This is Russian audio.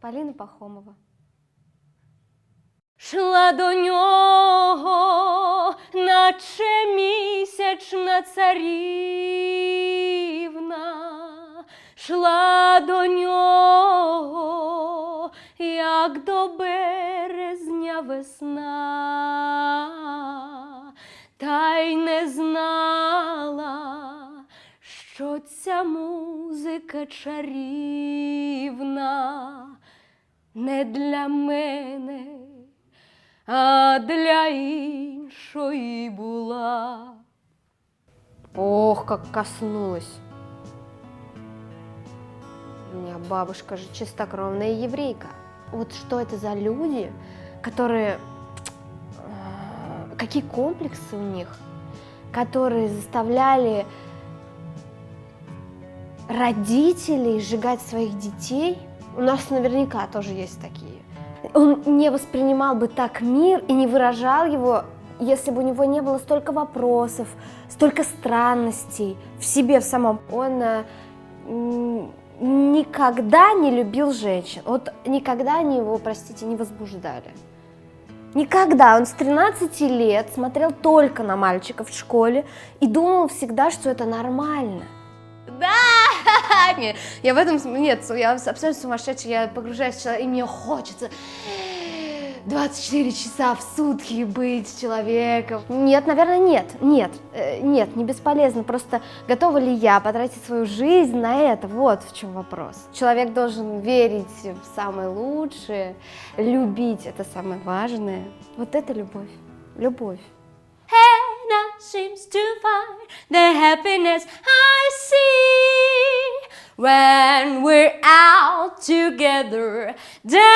Полина Пахомова. Шла до нього, наче місячна царівна, шла до нього, як до березня весна, та й не знала, що ця музика чарівна не для мене, а для іншої була. Ох, как коснулась. У меня бабушка же чистокровная еврейка. Вот что это за люди, которые... Какие комплексы у них, которые заставляли родителей сжигать своих детей. У нас наверняка тоже есть такие. Он не воспринимал бы так мир и не выражал его, если бы у него не было столько вопросов, столько странностей в себе в самом. Он никогда не любил женщин. Вот никогда они его, простите, не возбуждали. Никогда. Он с 13 лет смотрел только на мальчиков в школе и думал всегда, что это нормально. Да! Нет, я в этом... Нет, я абсолютно сумасшедшая, я погружаюсь в человека, и мне хочется 24 часа в сутки быть с человеком. Нет, наверное, нет, не бесполезно. Просто готова ли я потратить свою жизнь на это? Вот в чем вопрос. Человек должен верить в самое лучшее, любить — это самое важное. Вот это любовь. Любовь. Hannah seems to find the happiness I see when we're out together dancing.